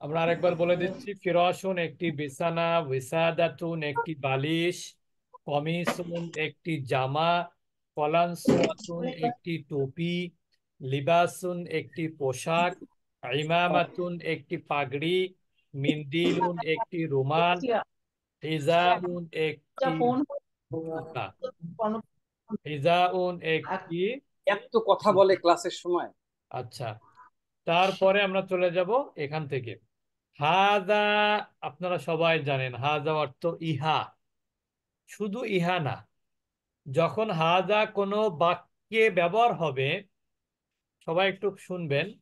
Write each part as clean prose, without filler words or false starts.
আমরা আরেকবার বলে দিচ্ছি, ফিরাশুন একটি বিছানা, ওয়াসাদাতুন একটি বালিশ, কমিসুন একটি জামা, কলানসুয়াতুন একটি টুপি, লিবাসুন একটি পোশাক, ইমামাতুন একটি পাগড়ি, মিন্দিলুন একটি রুমাল, হিজাউন একটি জুতা। হিজাউন একটি এত কথা বলে ক্লাসের সময়। আচ্ছা, তারপরে আমরা চলে যাব এখান থেকে। হাজা, আপনারা সবাই জানেন হাজা অর্থ ইহা। শুধু ইহা না, যখন হাজা কোনো বাক্যে ব্যবহার হবে, সবাই একটু শুনবেন,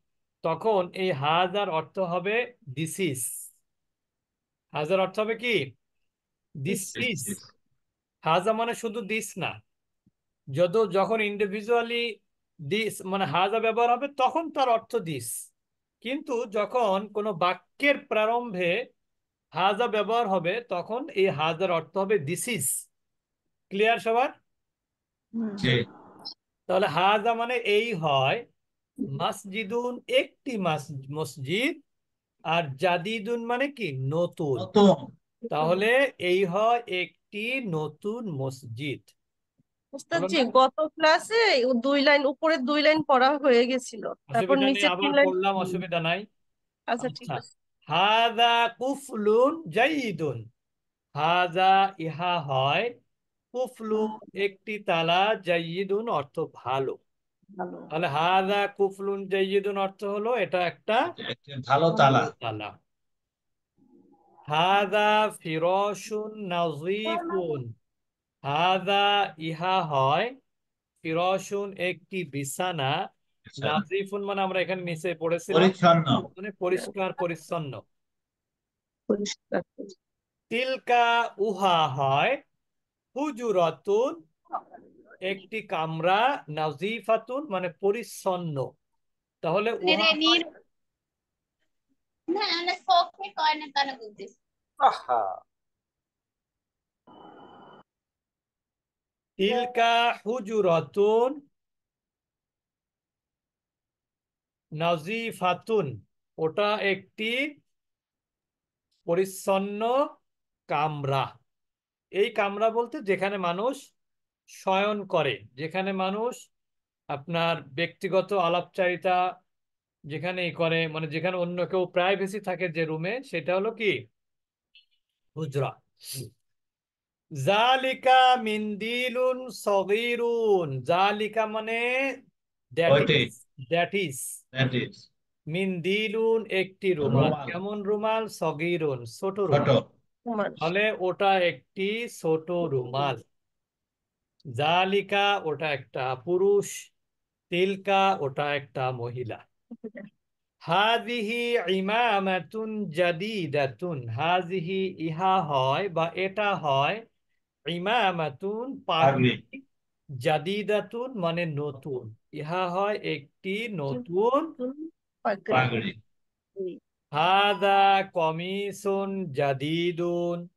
তখন এই হাজার অর্থ হবে দিস ইজ। হাজার অর্থ হবে কি? This is. হাজা মানে শুধু দিস না, যখন ইন্ডিভিজুয়ালি দিস মানে হাজা ব্যবহার হবে তখন তার অর্থ দিস। কিন্তু যখন কোনো বাক্যের প্রারম্ভে হাজা ব্যবহার হবে তখন এই হাজার অর্থ হবে দিস ইজ। ক্লিয়ার সবার? জি। তাহলে হাজা মানে এই হয়, মাসজিদুন একটি মসজিদ, আর জাদিদুন মানে কি? নতুন। নতুন। তাহলে এই হয় একটি নতুন মসজিদ। ওস্তাদ হলো জি, না? গত ক্লাসে দুই লাইন উপরে দুই লাইন পড়া হয়ে গেছিল, তারপর অসুবিধা নেই, নিচে আবার তিন লাইন। পড়লাম, অসুবিধা নাই। আচ্ছা, ঠিক আচ্ছা, আছে। হাদা কুফলুন জাইদুন। হাজা ইহা হয়, কুফলুন একটি তালা, জাইদুন অর্থ ভালো। ভালো। তাহলে হাদা কুফলুন জাইদুন অর্থ হলো এটা একটা একটা ভালো তালা। তালা। হাদা ফিরশুন নাজিফুন। হাদা ইহা হয়, ফিরশুন একটি বিছানা, নাজিফুন মানে আমরা এখানে নিচে পড়েছিলাম পরিচ্ছন্ন। মানে পরিষ্কার পরিচ্ছন্ন। পরিষ্কার। তিলকা উহা হয়, হুজুরাতুন একটি কামরা, নাজিফাতুন মানে পরিচ্ছন্ন। তাহলে উহা হয়, আহা, তিলকা হুজুরাতুন নাজিফাতুন, ওটা একটি পরিচ্ছন্ন কামরা। এই কামরা বলতে যেখানে মানুষ শয়ন করে, যেখানে মানুষ আপনার ব্যক্তিগত আলাপচারিতা যেখানেই করে, মানে যেখানে অন্য কেউ প্রাইভেসি থাকে যে রুমে, সেটা হলো কি? হুজরা। জালিকা মিন্দিলুন সগীরুন। জালিকা মানে দ্যাট ওইটি। Is, that is. That is. মিন্দিলুন একটি রুমাল। রুমাল। কেমন রুমাল? সগীরুন ছোট ছোট। রুমাল। কুমার। তাহলে ওটা একটি ছোট রুমাল। জালিকা ওটা একটা পুরুষ, তিলকা ওটা একটা মহিলা। হাজিহি ইমামাতুন জাদিদাতুন। হাজিহি ইহা হয় বা এটা হয়, ইমামাতুন পাগড়ি। পাগড়ি, জাদিদাতুন মানে নতুন। ইহা হয় একটি নতুন পাগড়ি। হাদা কমিসুন জাদিদুন।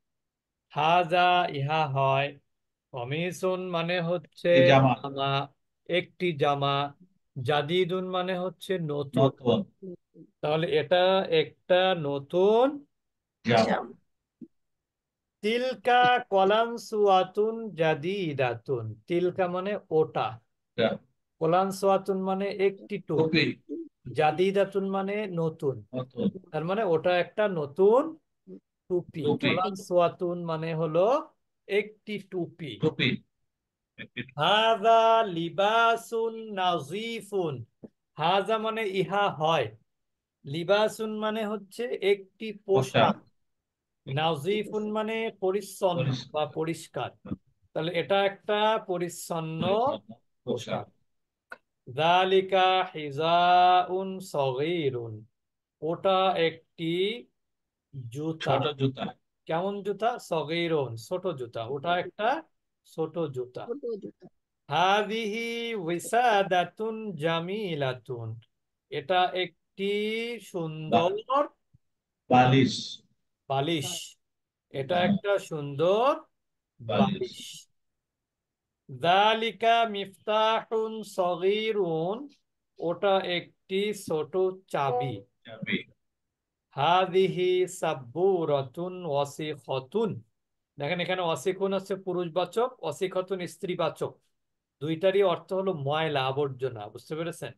হাজা ইহা হয়, কমিসুন মানে হচ্ছে এই জামা। জামা, একটি জামা, জাদিদুন মানে হচ্ছে নতুন। নতুন তাহলে এটা একটা নতুন জামা। তিলকা কলানসুয়াতুন জাদিদাতুন। তিলকা মানে ওটা, কলানসুয়াতুন মানে একটি টুপি, টুপি। জাদিদাতুন মানে নতুন। নতুন তার মানে ওটা একটা নতুন টুপি। টুপি। কলানসুয়াতুন মানে হলো একটি টুপি। টুপি। হাজা লিবাসুন নাজিফুন। হাজা মানে ইহা হয়, লিবাসুন মানে হচ্ছে একটি পোশাক। পোশাক, নাজিফুন মানে পরিচ্ছন্ন বা পরিষ্কার। তাহলে এটা একটা পরিচ্ছন্ন পরিচ্ছন্ন পোশাক। পোশাক। যালিকা হিজাউন সগীরুন। ওটা একটি জুতা। ছোট জুতা। কেমন জুতা? সগীরুন ছোট জুতা, ওটা একটা ছোট জুতা। হাদিহি ওয়াসাদাতুন জামিলাতুন। এটা একটি বা- সুন্দর বালিশ। বালিশ। এটা হ্যাঁ, একটা সুন্দর বালিশ। বালিশ। যালিকা মিফতাহুন সগীরুন। ওটা একটি ছোট চাবি। চাবি। হাদিহি সাব্বুরাতুন ওয়াসিখাতুন। দেখেন এখানে ওয়াসিকুন হচ্ছে পুরুষবাচক, ওয়াসিখাতুন স্ত্রীবাচক। দুইটারই অর্থ হলো ময়লা, আবর্জনা। বুঝতে পেরেছেন?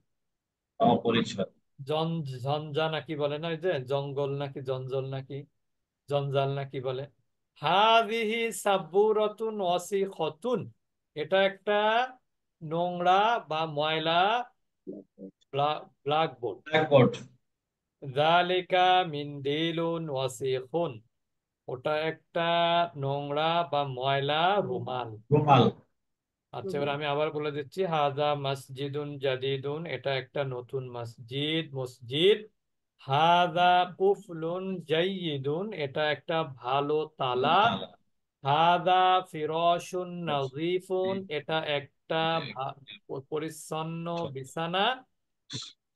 অপরিচ্ছন্ন। জন ঝঞ্ঝা নাকি বলে না, ওই যে জঙ্গল নাকি জঞ্জল নাকি জঞ্জাল নাকি বলে। হাদিহি সাব্বুরাতুন ওয়াসিখাতুন, এটা একটা নোংরা বা ময়লা ব্ল্যাকবোর্ড। ব্ল্যাকবোর্ড। যালিকা মিন্দিলুন ওয়াসিখুন, ওটা একটা নোংরা বা ময়লা রুমাল। রুমাল। আচ্ছা, এবার আমি আবার বলে দিচ্ছি। হাদা মসজিদুন জাদিদুন, এটা একটা নতুন মসজিদ মসজিদ। হাদা কুফলুন জাইয়িদুন, এটা একটা ভালো তালা। তালা। হাদা ফিরাশুন নাযিফুন, এটা একটা পরিচ্ছন্ন বিছানা।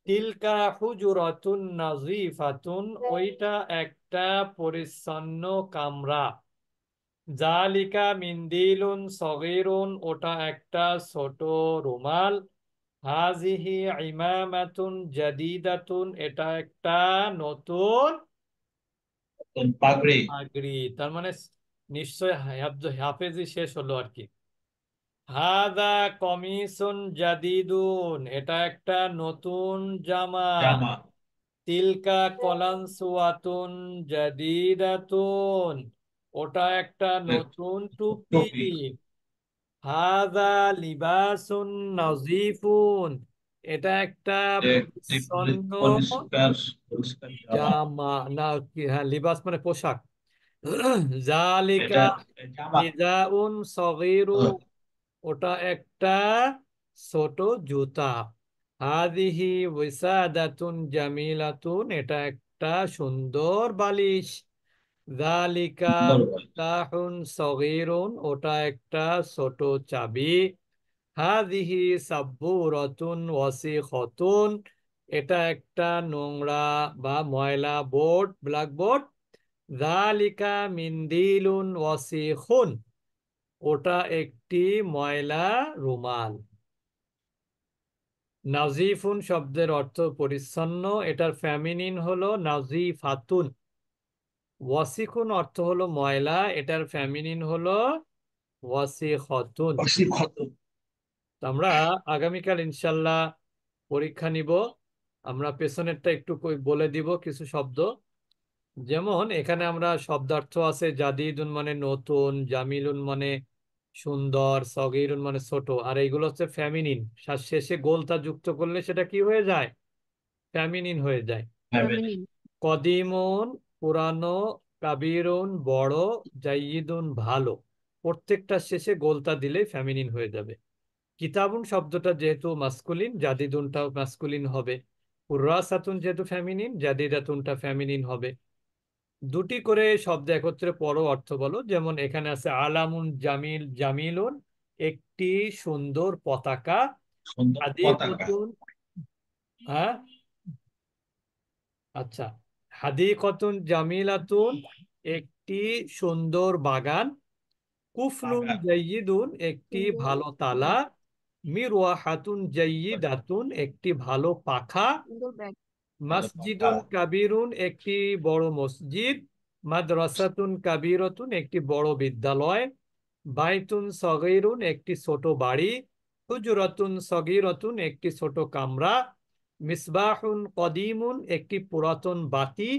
তিলকা হুজুরাতুন নাযিফাতুন, ওইটা একটা পরিচ্ছন্ন কামরা। জালিকা মিন্দিলুন সগীরুন, ওটা একটা ছোট রুমাল। হাজিহি ইমামাতুন জাদিদাতুন, এটা একটা নতুন পাগড়ি। পাগড়ি। তার মানে নিশ্চয় হাফেজি শেষ হলো আর কি। হাদা কমিসুন জাদিদুন, এটা একটা নতুন জামা। জামা। তিলকা কলানসুয়াতুন জাদিদাতুন, ওটা একটা নতুন টুপি। টুপি। হাদা লিবাসুন নাজিফুন, এটা একটা পরিচ্ছন্ন পরিষ্কার পরিষ্কার জামা। জামা। না কি, হ্যাঁ, লিবাস মানে পোশাক। জালিকা এটা জামা। হিজাউন সগীরু, ওটা একটা ছোট জুতা। হাদিহি ওয়াসাদাতুন জামিলাতুন, এটা একটা সুন্দর বালিশ। যালিকা সুন্দর বল। মিফতাহুন সগীরুন, ওটা একটা ছোট চাবি। হাদিহি সাব্বুরাতুন ওয়াসিখাতুন, এটা একটা নোংরা বা ময়লা বোর্ড, ব্ল্যাকবোর্ড। যালিকা মিন্দিলুন ওয়াসিখুন, ওটা একটি ময়লা রুমাল। নাজিফুন শব্দের অর্থ পরিচ্ছন্ন, এটার ফেমিনিন হলো নাজিফাতুন। ওয়াসিখুন অর্থ হলো ময়লা, এটার ফেমিনিন হলো ওয়াসিখাতুন। অসিক্ষত। তো আমরা আগামীকাল ইনশাল্লাহ পরীক্ষা নিব। আমরা পেছনেরটা একটু বলে দিব কিছু শব্দ। যেমন এখানে আমরা শব্দার্থ আছে, জাদিদুন মানে নতুন, জামিলুন মানে সুন্দর, সগীরুন মানে ছোট। আর এইগুলো হচ্ছে ফেমিনিন, শেষে গোলতা যুক্ত করলে সেটা কি হয়ে যায়? ফেমিনিন হয়ে যায়। ফেমিনিন। কদিমুন পুরানো, কাবিরুন বড়, জাইয়িদুন ভালো। প্রত্যেকটা শেষে গোলতা দিলে ফেমিনিন হয়ে যাবে। কিতাবুন শব্দটা যেহেতু মাস্কুলিন, জাদিদুনটাও মাস্কুলিন হবে। কুররাসাতুন যেহেতু ফেমিনিন, জাদিদাতুনটা ফেমিনিন হবে। দুটি করে শব্দ একত্রে পড়ো, অর্থ বলো। যেমন এখানে আছে আলামুন জামিল জামিলুন, একটি সুন্দর পতাকা। সুন্দর পতাকা। হাদিকতুন, হ্যাঁ, আচ্ছা, হাদিকতুন জামিলাতুন, একটি সুন্দর বাগান। কুফলুন বাগান। জাইয়িদুন, একটি সুন্দর ভালো তালা। মিরওয়াহাতুন জাইয়িদাতুন, একটি ভালো পাখা। সুন্দর ব্যাগ। মসজিদুন কাবিরুন, একটি বড় মসজিদ। মাদ্রাসাতুন কাবিরতুন, একটি বড় বিদ্যালয়। বাইতুন সগীরুন, একটি ছোট বাড়ি। হুজরাতুন সগীরাতুন, একটি ছোট কামরা। মিসবাহুন কদিমুন, একটি পুরাতন বাতি।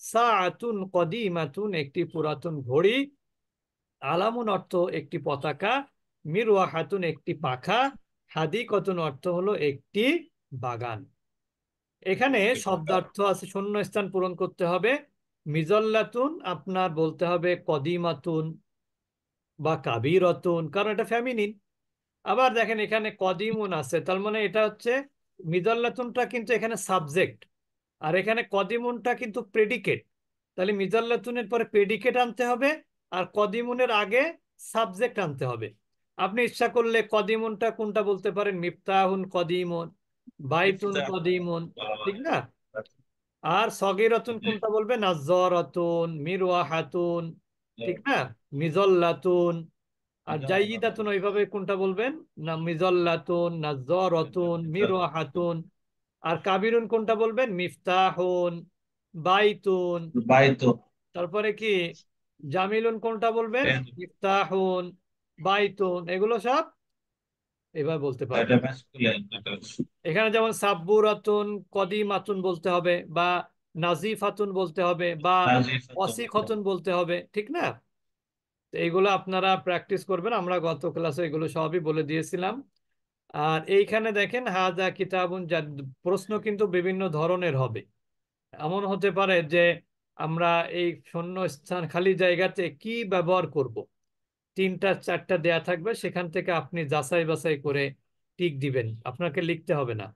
সাআতুন কদিমাতুন, একটি পুরাতন ঘড়ি। আলামুন অর্থ একটি পতাকা। মিরওয়াহাতুন, একটি পাখা। হাদিকতুন অর্থ হলো একটি বাগান। এখানে শব্দার্থ আছে, শূন্যস্থান পূরণ করতে হবে। মিজল্লাতুন আপনার বলতে হবে কদিমাতুন বা কাবিরতুন, কারণ এটা ফেমিনিন। আবার দেখেন এখানে কদিমুন আছে, তার মানে এটা হচ্ছে মিজল্লাতুনটা কিন্তু এখানে সাবজেক্ট, আর এখানে কদিমুনটা কিন্তু প্রেডিকেট। তাহলে মিজল্লাতুনের পরে প্রেডিকেট আনতে হবে, আর কদিমুনের আগে সাবজেক্ট আনতে হবে। আপনি ইচ্ছা করলে কদিমুনটা কোনটা বলতে পারেন, মিফতাহুন কদিমুন, বাইতুন কদিমুন, ঠিক না? আর সগীরাতুন কোনটা বলবে, নাজ্জারাতুন, মিরওয়াহাতুন, ঠিক না? মিজল্লাতুন। আর জাইয়িদাতুন ওইভাবে কোনটা বলবেন, না মিজল্লাতুন, নাজ্জারাতুন, মিরওয়াহাতুন। আর কাবিরুন কোনটা বলবেন, মিফতাহুন, বাইতুন। বাইতো, তারপরে কি জামিলুন কোনটা বলবেন? মিফতাহুন, বাইতুন, এগুলো সব এভাবে বলতে এটা পারবেন। ম্যাসকুলিন, এখানে যেমন সাব্বুরাতুন, কদিমাতুন বলতে হবে, বা নাজিফাতুন বলতে হবে, বা ওয়াসিখাতুন বলতে হবে, ঠিক না? তো এইগুলো আপনারা প্র্যাকটিস করবেন, আমরা গত ক্লাসে এগুলো সবই বলে দিয়েছিলাম। আর এইখানে দেখেন হাজা কিতাবুন প্রশ্ন কিন্তু বিভিন্ন ধরনের হবে। এমন হতে পারে যে আমরা এই শূন্য স্থান খালি জায়গাতে কি ব্যবহার করব, তিনটা চারটা দেয়া থাকবে, সেখান থেকে আপনি যাচাই বাছাই করে টিক দিবেন, আপনাকে লিখতে হবে না।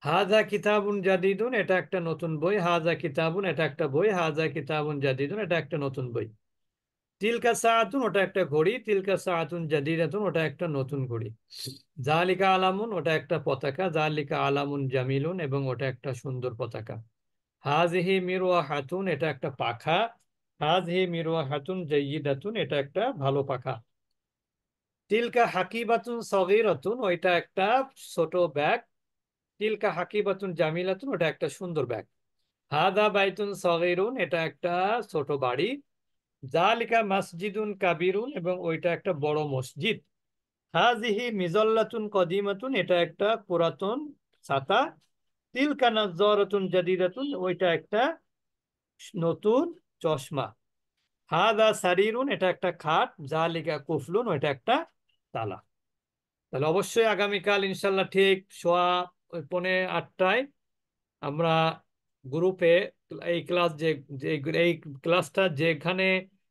হাজা কিতাবুন জাদিদুন, এটা একটা নতুন বই। হাজা কিতাবুন, এটা একটা বই। হাজা কিতাবুন জাদিদুন, এটা একটা নতুন বই। তিলকা সাআতুন, ওটা একটা ঘড়ি। তিলকা সাআতুন জাদিদাতুন, ওটা একটা নতুন ঘড়ি। জালিকা আলামুন, ওটা একটা পতাকা। জালিকা আলামুন জামিলুন, এবং ওটা একটা সুন্দর পতাকা। হাজহি মিরওয়াহাতুন, এটা একটা পাখা। হাজহি মিরওয়াহাতুন জাইয়িদাতুন, এটা একটা ভালো পাখা। তিলকা হাকিবাতুন সগীরাতুন, ওইটা একটা ছোট ব্যাগ। তিলকা হাকিবাতুন জামিলাতুন, ওটা একটা সুন্দর ব্যাগ। হাদা বাইতুন সগীরুন, এটা একটা ছোট বাড়ি। জালিকা মসজিদুন কাবিরুন, এবং ওইটা একটা বড় মসজিদ। হাজিহি মিজল্লাতুন কদিমাতুন, এটা একটা পুরাতন ছাতা। তিলকা নাজ্জারাতুন জাদিদাতুন, ওইটা একটা নতুন চশমা। হাদা সারিরুন, এটা একটা খাট। জালিকা কুফলুন, ওইটা একটা তালা। তাহলে অবশ্যই আগামীকাল ইনশাল্লাহ ঠিক সোয়া 7:45 আমরা গ্রুপে এই ক্লাস এই ক্লাসটা যেখানে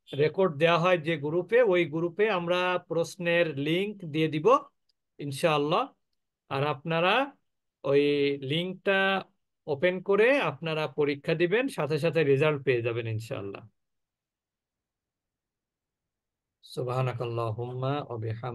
রেকর্ড দেওয়া হয় যে গ্রুপে, ওই গ্রুপে আমরা প্রশ্নের লিংক দিয়ে দিব ইনশাআল্লাহ। আর আপনারা ওই লিংকটা ওপেন করে আপনারা পরীক্ষা দিবেন, সাথে সাথে রেজাল্ট পেয়ে যাবেন ইনশাআল্লাহ। সুবহানাকাল্লাহুম্মা ওয়া বিহামদিকা।